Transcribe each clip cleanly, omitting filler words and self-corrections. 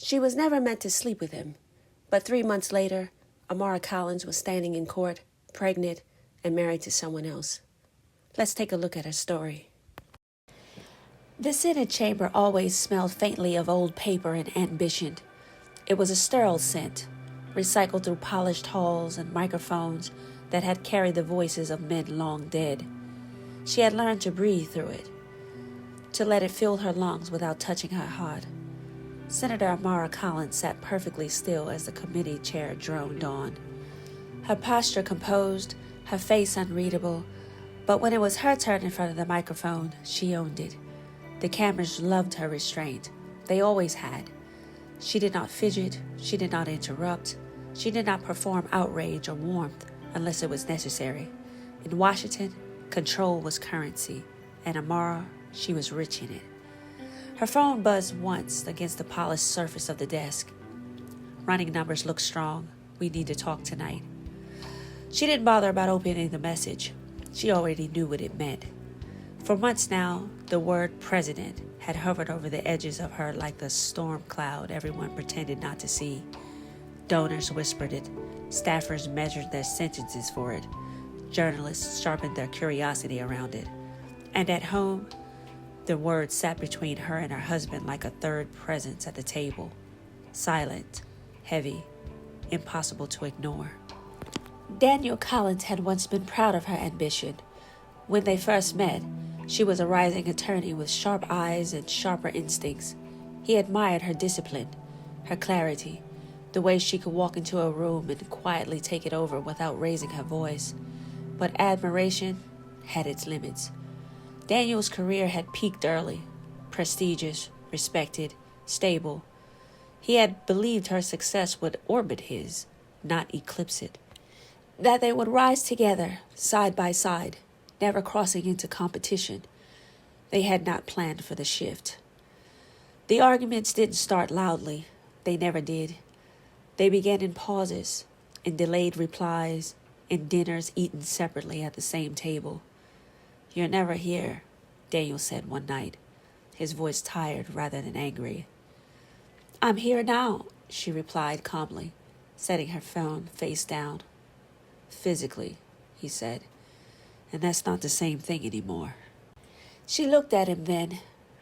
She was never meant to sleep with him, but 3 months later, Amara Collins was standing in court, pregnant, and married to someone else. Let's take a look at her story. The Senate chamber always smelled faintly of old paper and ambition. It was a sterile scent, recycled through polished halls and microphones that had carried the voices of men long dead. She had learned to breathe through it, to let it fill her lungs without touching her heart. Senator Amara Collins sat perfectly still as the committee chair droned on. Her posture composed, her face unreadable, but when it was her turn in front of the microphone, she owned it. The cameras loved her restraint. They always had. She did not fidget, she did not interrupt, she did not perform outrage or warmth unless it was necessary. In Washington, control was currency, and Amara, she was rich in it. Her phone buzzed once against the polished surface of the desk. Running numbers looked strong. We need to talk tonight. She didn't bother about opening the message. She already knew what it meant. For months now, the word president had hovered over the edges of her like the storm cloud everyone pretended not to see. Donors whispered it. Staffers measured their sentences for it. Journalists sharpened their curiosity around it. And at home, the word sat between her and her husband like a third presence at the table. Silent, heavy, impossible to ignore. Daniel Collins had once been proud of her ambition. When they first met, she was a rising attorney with sharp eyes and sharper instincts. He admired her discipline, her clarity, the way she could walk into a room and quietly take it over without raising her voice. But admiration had its limits. Daniel's career had peaked early, prestigious, respected, stable. He had believed her success would orbit his, not eclipse it. That they would rise together, side by side, never crossing into competition. They had not planned for the shift. The arguments didn't start loudly. They never did. They began in pauses, in delayed replies, in dinners eaten separately at the same table. "You're never here," Daniel said one night, his voice tired rather than angry. "I'm here now," she replied calmly, setting her phone face down. "Physically," he said, "and that's not the same thing anymore." She looked at him then,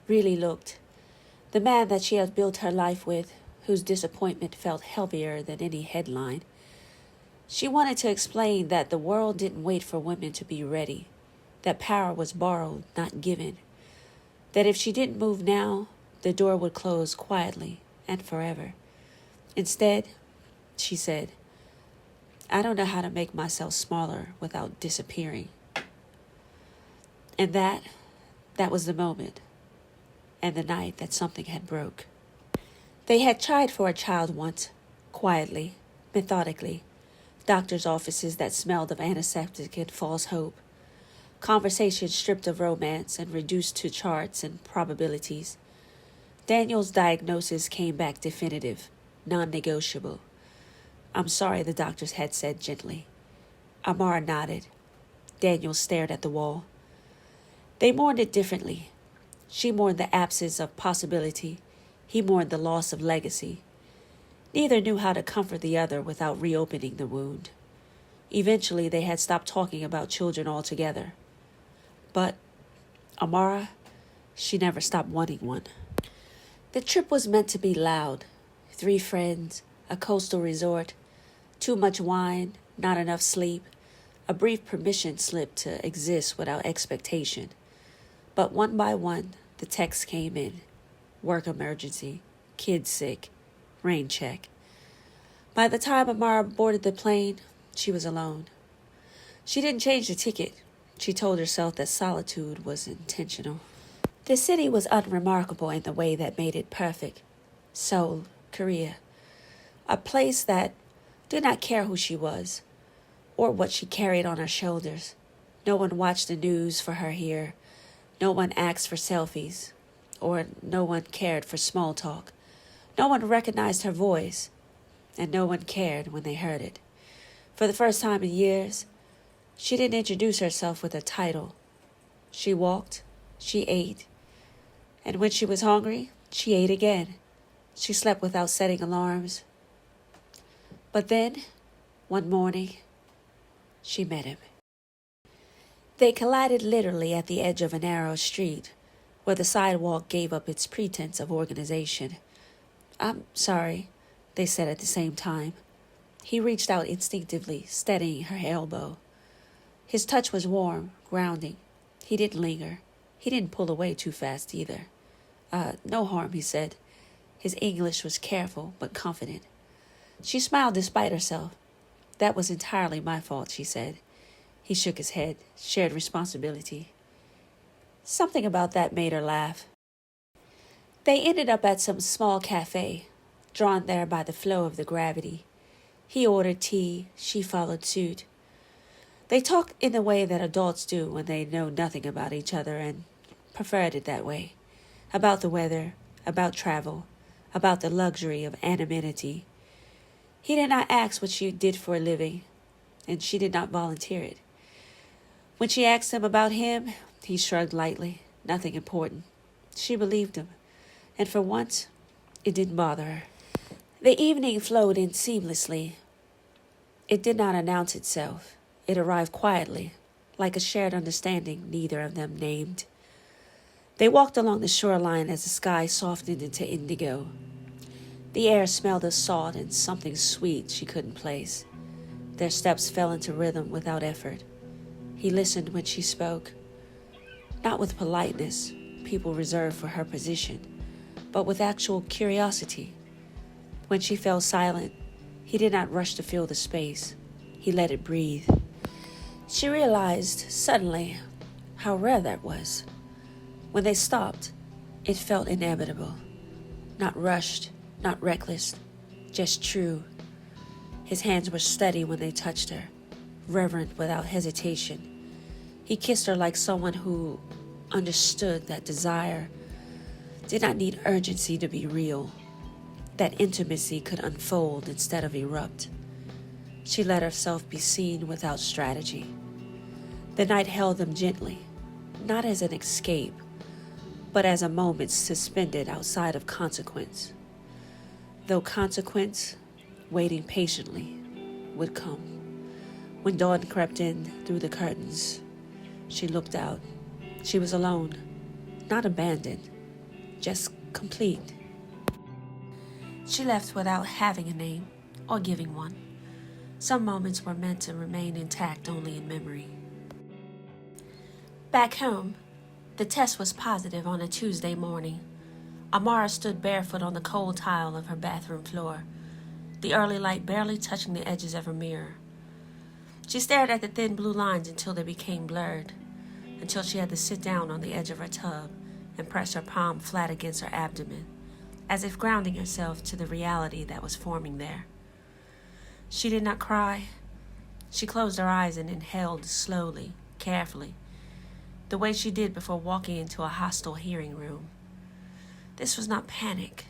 really looked. The man that she had built her life with, whose disappointment felt heavier than any headline. She wanted to explain that the world didn't wait for women to be ready, that power was borrowed, not given, that if she didn't move now, the door would close quietly and forever. Instead, she said, "I don't know how to make myself smaller without disappearing." And that was the moment, and the night that something had broke. They had tried for a child once, quietly, methodically, doctors' offices that smelled of antiseptic and false hope, conversations stripped of romance and reduced to charts and probabilities. Daniel's diagnosis came back definitive, non-negotiable. "I'm sorry," the doctors had said gently. Amara nodded. Daniel stared at the wall. They mourned it differently. She mourned the absence of possibility. He mourned the loss of legacy. Neither knew how to comfort the other without reopening the wound. Eventually, they had stopped talking about children altogether. But Amara, she never stopped wanting one. The trip was meant to be loud. 3 friends, a coastal resort, too much wine, not enough sleep, a brief permission slip to exist without expectation. But one by one, the texts came in. Work emergency, kids sick, rain check. By the time Amara boarded the plane, she was alone. She didn't change the ticket. She told herself that solitude was intentional. The city was unremarkable in the way that made it perfect. Seoul, Korea. A place that did not care who she was or what she carried on her shoulders. No one watched the news for her here. No one asked for selfies, or no one cared for small talk. No one recognized her voice, and no one cared when they heard it. For the first time in years, she didn't introduce herself with a title. She walked, she ate, and when she was hungry, she ate again. She slept without setting alarms. But then, one morning, she met him. They collided literally at the edge of a narrow street, where the sidewalk gave up its pretense of organization. "I'm sorry," they said at the same time. He reached out instinctively, steadying her elbow. His touch was warm, grounding. He didn't linger. He didn't pull away too fast either. No harm," he said. His English was careful but confident. She smiled despite herself. "That was entirely my fault," she said. He shook his head, shared responsibility. Something about that made her laugh. They ended up at some small cafe, drawn there by the flow of the gravity. He ordered tea, she followed suit. They talked in the way that adults do when they know nothing about each other and preferred it that way. About the weather, about travel, about the luxury of anonymity. He did not ask what she did for a living, and she did not volunteer it. When she asked him about him, he shrugged lightly. Nothing important. She believed him, and for once, it didn't bother her. The evening flowed in seamlessly. It did not announce itself. It arrived quietly, like a shared understanding neither of them named. They walked along the shoreline as the sky softened into indigo. The air smelled of salt and something sweet she couldn't place. Their steps fell into rhythm without effort. He listened when she spoke, not with politeness, people reserved for her position, but with actual curiosity. When she fell silent, he did not rush to fill the space. He let it breathe. She realized suddenly how rare that was. When they stopped, it felt inevitable. Not rushed, not reckless, just true. His hands were steady when they touched her, reverent without hesitation. He kissed her like someone who understood that desire did not need urgency to be real, that intimacy could unfold instead of erupt. She let herself be seen without strategy. The night held them gently, not as an escape, but as a moment suspended outside of consequence. Though consequence, waiting patiently, would come. When dawn crept in through the curtains, she looked out. She was alone, not abandoned, just complete. She left without having a name or giving one. Some moments were meant to remain intact only in memory. Back home, the test was positive on a Tuesday morning. Amara stood barefoot on the cold tile of her bathroom floor, the early light barely touching the edges of her mirror. She stared at the thin blue lines until they became blurred, until she had to sit down on the edge of her tub and press her palm flat against her abdomen, as if grounding herself to the reality that was forming there. She did not cry. She closed her eyes and inhaled slowly, carefully, the way she did before walking into a hostile hearing room. This was not panic.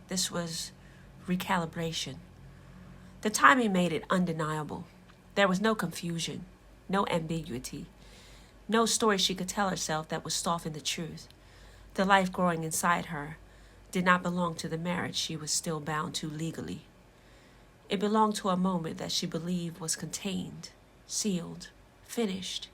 This was recalibration. The timing made it undeniable. There was no confusion, no ambiguity, no story she could tell herself that would soften the truth. The life growing inside her did not belong to the marriage she was still bound to legally. It belonged to a moment that she believed was contained, sealed, finished.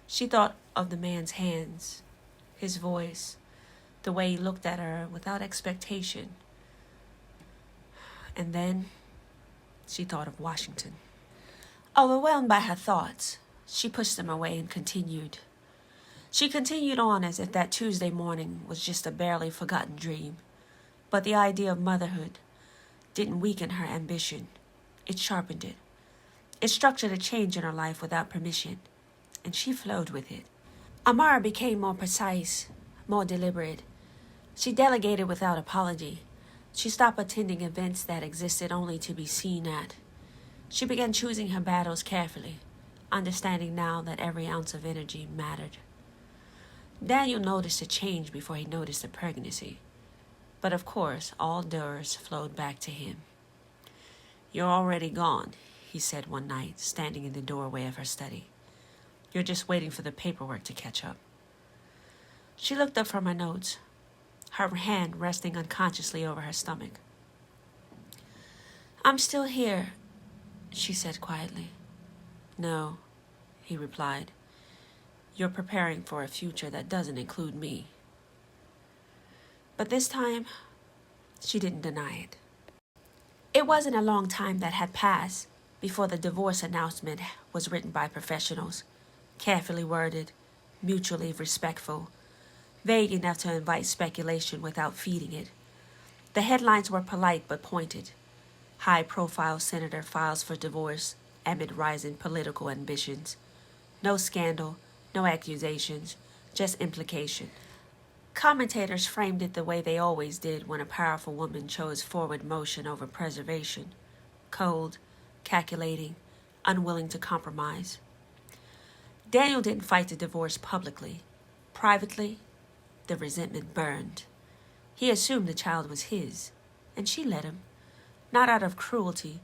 She thought of the man's hands, his voice, the way he looked at her without expectation. And then she thought of Washington. Overwhelmed by her thoughts, she pushed them away and continued. She continued on as if that Tuesday morning was just a barely forgotten dream. But the idea of motherhood didn't weaken her ambition. It sharpened it. It structured a change in her life without permission, and she flowed with it. Amara became more precise, more deliberate. She delegated without apology. She stopped attending events that existed only to be seen at. She began choosing her battles carefully, understanding now that every ounce of energy mattered. Daniel noticed a change before he noticed the pregnancy. But of course, all doors flowed back to him. "You're already gone," he said one night, standing in the doorway of her study. "You're just waiting for the paperwork to catch up." She looked up from her notes. her hand resting unconsciously over her stomach. "I'm still here," she said quietly. "No," he replied. "You're preparing for a future that doesn't include me." But this time, she didn't deny it. It wasn't a long time that had passed before the divorce announcement was written by professionals, carefully worded, mutually respectful, vague enough to invite speculation without feeding it. The headlines were polite but pointed. High-profile senator files for divorce amid rising political ambitions. No scandal, no accusations, just implication. Commentators framed it the way they always did when a powerful woman chose forward motion over preservation. Cold, calculating, unwilling to compromise. Daniel didn't fight the divorce publicly. Privately, the resentment burned. He assumed the child was his, and she let him, not out of cruelty,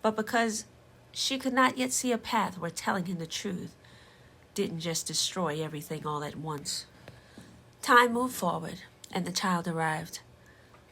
but because she could not yet see a path where telling him the truth didn't just destroy everything all at once. Time moved forward, and the child arrived.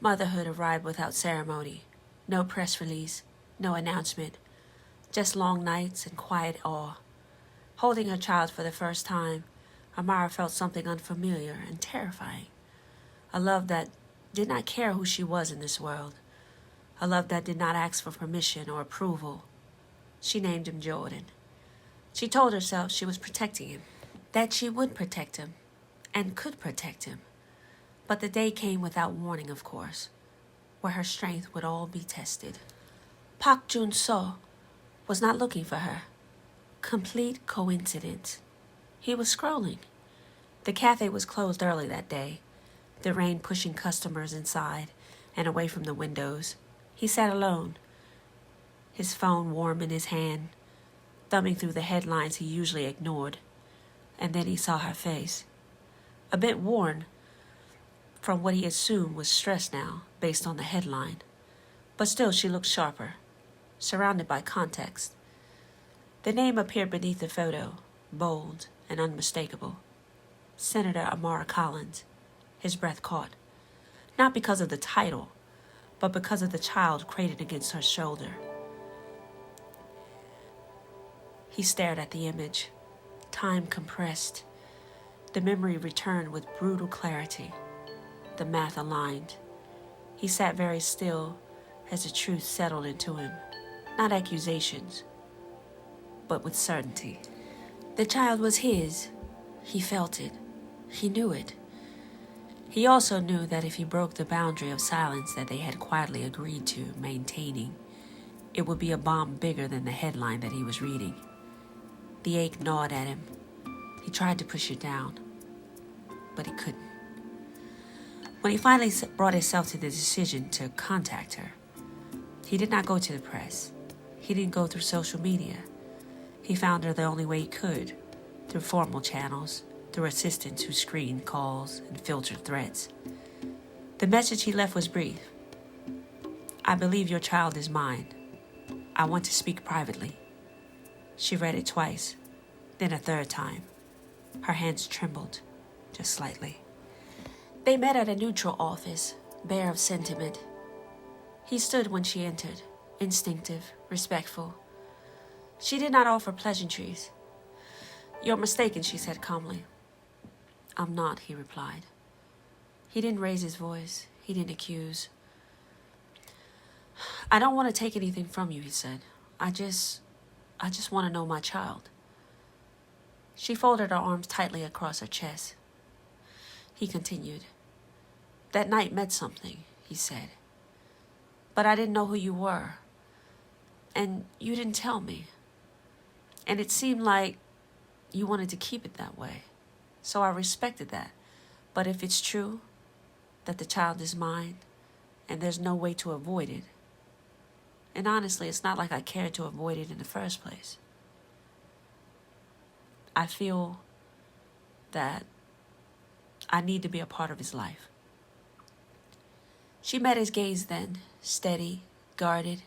Motherhood arrived without ceremony. No press release, no announcement, just long nights and quiet awe. Holding her child for the first time, Amara felt something unfamiliar and terrifying. A love that did not care who she was in this world. A love that did not ask for permission or approval. She named him Jordan. She told herself she was protecting him, that she would protect him, and could protect him. But the day came without warning, of course, where her strength would all be tested. Park Jun-seo was not looking for her. Complete coincidence. He was scrolling. The cafe was closed early that day, the rain pushing customers inside and away from the windows. He sat alone, his phone warm in his hand, thumbing through the headlines he usually ignored. And then he saw her face. A bit worn from what he assumed was stress now, based on the headline. But still she looked sharper, surrounded by context. The name appeared beneath the photo, bold and unmistakable. Senator Amara Collins. His breath caught. Not because of the title, but because of the child cradled against her shoulder. He stared at the image. Time compressed. The memory returned with brutal clarity. The math aligned. He sat very still as the truth settled into him. Not accusations, but with certainty. The child was his. He felt it. He knew it. He also knew that if he broke the boundary of silence that they had quietly agreed to maintaining, it would be a bomb bigger than the headline that he was reading. The ache gnawed at him. He tried to push it down, but he couldn't. When he finally brought himself to the decision to contact her, he did not go to the press. He didn't go through social media. He found her the only way he could, through formal channels, through assistants who screened calls and filtered threats. The message he left was brief. "I believe your child is mine. I want to speak privately." She read it twice, then a third time. Her hands trembled, just slightly. They met at a neutral office, bare of sentiment. He stood when she entered, instinctive, respectful. She did not offer pleasantries. "You're mistaken," she said calmly. "I'm not," he replied. He didn't raise his voice. He didn't accuse. "I don't want to take anything from you," he said. I just want to know my child." She folded her arms tightly across her chest. He continued. "That night meant something," he said. "But I didn't know who you were. And you didn't tell me. And it seemed like you wanted to keep it that way. So I respected that. But if it's true that the child is mine and there's no way to avoid it, and honestly, it's not like I cared to avoid it in the first place. I feel that I need to be a part of his life." She met his gaze then, steady, guarded.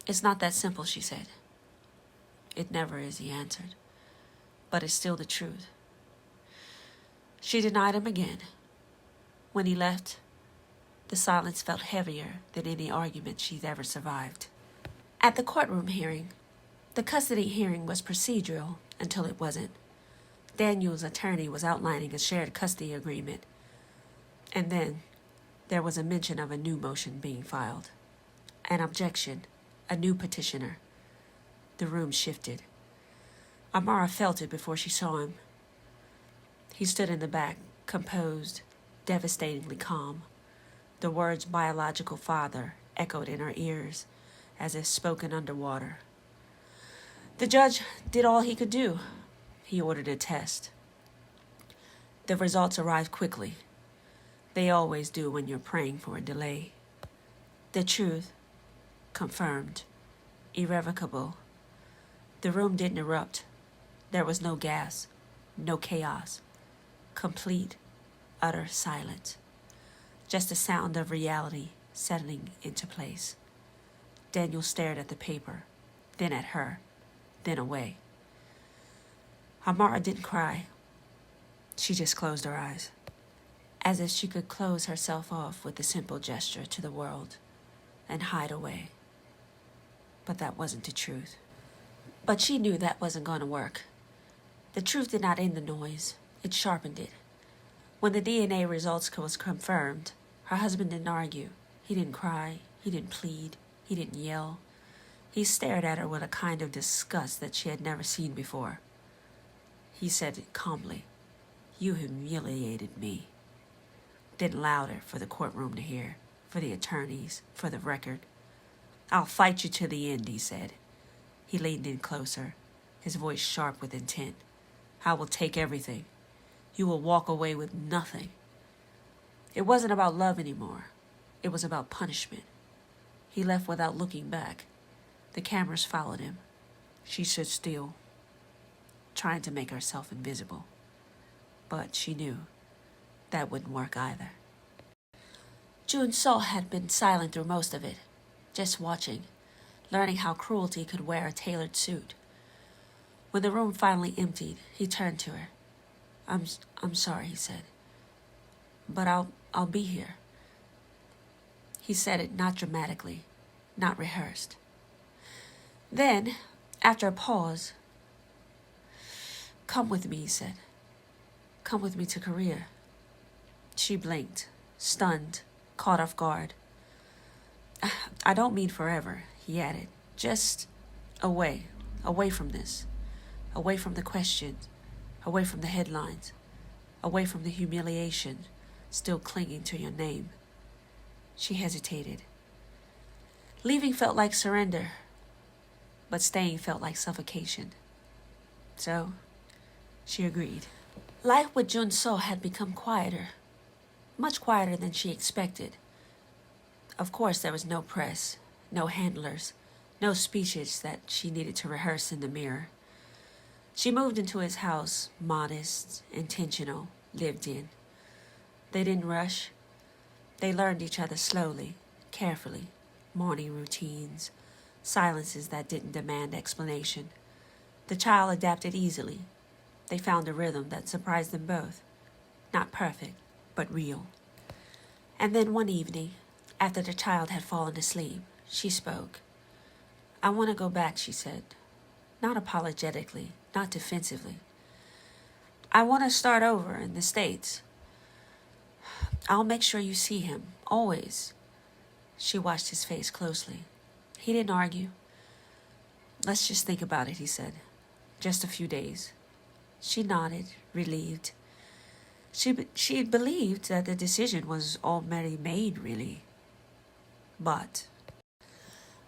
"It's not that simple," she said. "It never is," he answered. "But it's still the truth." She denied him again. When he left, the silence felt heavier than any argument she'd ever survived. At the courtroom hearing, the custody hearing was procedural until it wasn't. Daniel's attorney was outlining a shared custody agreement, and then there was a mention of a new motion being filed. An objection, a new petitioner. The room shifted. Amara felt it before she saw him. He stood in the back, composed, devastatingly calm. The words biological father echoed in her ears as if spoken underwater. The judge did all he could do. He ordered a test. The results arrived quickly. They always do when you're praying for a delay. The truth, confirmed, irrevocable. The room didn't erupt. There was no gas, no chaos. Complete, utter silence. Just the sound of reality settling into place. Daniel stared at the paper, then at her, then away. Amara didn't cry. She just closed her eyes, as if she could close herself off with a simple gesture to the world and hide away. But that wasn't the truth. But she knew that wasn't going to work. The truth did not end the noise. It sharpened it. When the DNA results was confirmed, her husband didn't argue. He didn't cry. He didn't plead. He didn't yell. He stared at her with a kind of disgust that she had never seen before. He said it calmly, "You humiliated me." Then louder for the courtroom to hear, for the attorneys, for the record. "I'll fight you to the end," he said. He leaned in closer, his voice sharp with intent. "I will take everything. You will walk away with nothing." It wasn't about love anymore. It was about punishment. He left without looking back. The cameras followed him. She stood still, trying to make herself invisible. But she knew that wouldn't work either. Jun-Seoul had been silent through most of it, just watching, learning how cruelty could wear a tailored suit. When the room finally emptied, he turned to her. I'm sorry," he said. "But I'll be here." He said it not dramatically, not rehearsed. Then, after a pause, "Come with me," he said. "Come with me to Korea." She blinked, stunned, caught off guard. "I don't mean forever," he added. "Just away from this. Away from the questions, away from the headlines, away from the humiliation still clinging to your name." She hesitated. Leaving felt like surrender, but staying felt like suffocation. So, she agreed. Life with Jun-Seoul had become quieter, much quieter than she expected. Of course, there was no press, no handlers, no speeches that she needed to rehearse in the mirror. She moved into his house, modest, intentional, lived in. They didn't rush. They learned each other slowly, carefully, morning routines, silences that didn't demand explanation. The child adapted easily. They found a rhythm that surprised them both. Not perfect, but real. And then one evening, after the child had fallen asleep, she spoke. "I want to go back," she said. Not apologetically, not defensively. "I want to start over in the States. I'll make sure you see him, always." She watched his face closely. He didn't argue. "Let's just think about it," he said. "Just a few days." She nodded, relieved. She believed that the decision was already made, really. But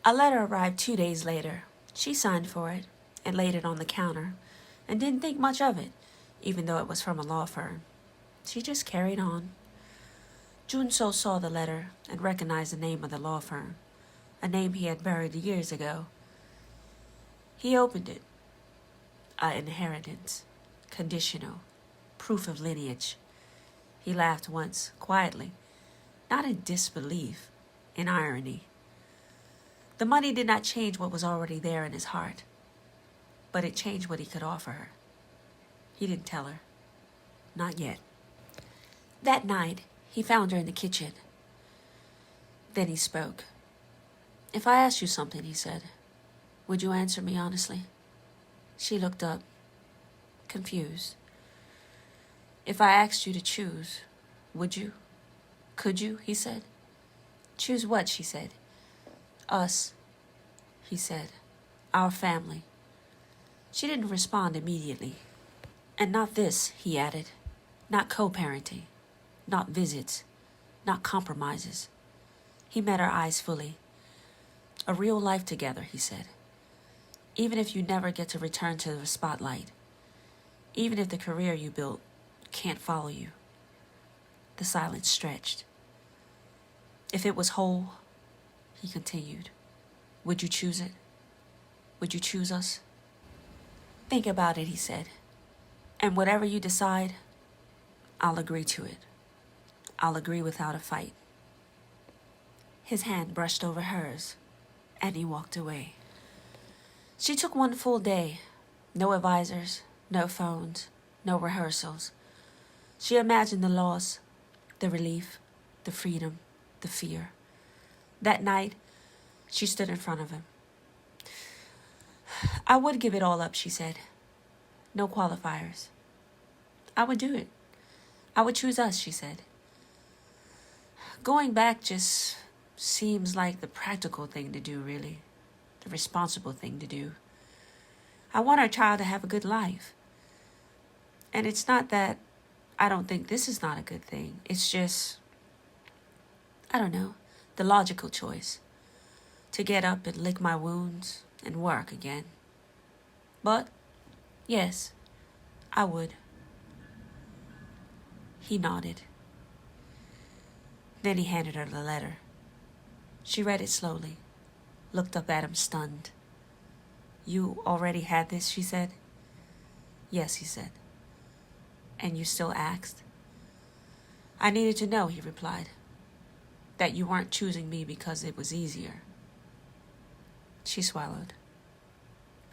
a letter arrived 2 days later. She signed for it and laid it on the counter and didn't think much of it, even though it was from a law firm. She just carried on. Jun-Seoul saw the letter and recognized the name of the law firm, a name he had buried years ago. He opened it. Inheritance, conditional, proof of lineage. He laughed once, quietly, not in disbelief, in irony. The money did not change what was already there in his heart, but it changed what he could offer her. He didn't tell her. Not yet. That night, he found her in the kitchen. Then he spoke. "If I asked you something," he said, "would you answer me honestly?" She looked up, confused. "If I asked you to choose, would you? Could you?" he said. "Choose what?" she said. "Us," he said. "Our family." She didn't respond immediately. "And not this," he added. "Not co-parenting. Not visits. Not compromises." He met her eyes fully. "A real life together," he said. "Even if you never get to return to the spotlight. Even if the career you built can't follow you." The silence stretched. "If it was whole," he continued, "would you choose it? Would you choose us?" "Think about it," he said. "And whatever you decide, I'll agree to it. I'll agree without a fight." His hand brushed over hers, and he walked away. She took one full day. No advisors, no phones, no rehearsals. She imagined the loss, the relief, the freedom, the fear. That night, she stood in front of him. "I would give it all up," she said. "No qualifiers. I would do it. I would choose us," she said. "Going back just seems like the practical thing to do, really. The responsible thing to do. I want our child to have a good life. And it's not that I don't think this is not a good thing. It's just, I don't know, the logical choice. To get up and lick my wounds and work again. But, yes, I would." He nodded. Then he handed her the letter. She read it slowly, looked up at him stunned. "You already had this," she said. "Yes," he said. "And you still asked?" "I needed to know," he replied, "that you weren't choosing me because it was easier." She swallowed.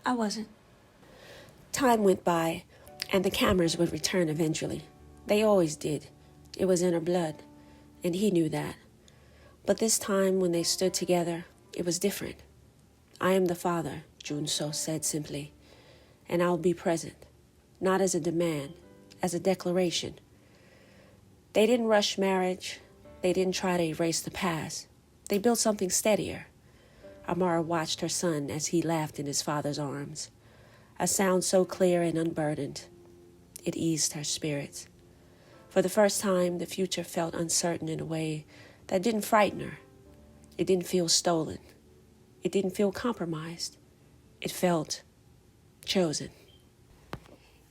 "I wasn't." Time went by, and the cameras would return eventually. They always did. It was in her blood, and he knew that. But this time, when they stood together, it was different. "I am the father," Jun-so said simply, "and I'll be present, not as a demand, as a declaration." They didn't rush marriage. They didn't try to erase the past. They built something steadier. Amara watched her son as he laughed in his father's arms, a sound so clear and unburdened. It eased her spirits. For the first time, the future felt uncertain in a way that didn't frighten her. It didn't feel stolen. It didn't feel compromised. It felt chosen.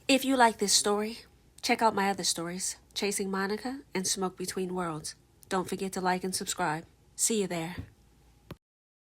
If you like this story, check out my other stories, Chasing Monica and Smoke Between Worlds. Don't forget to like and subscribe. See you there.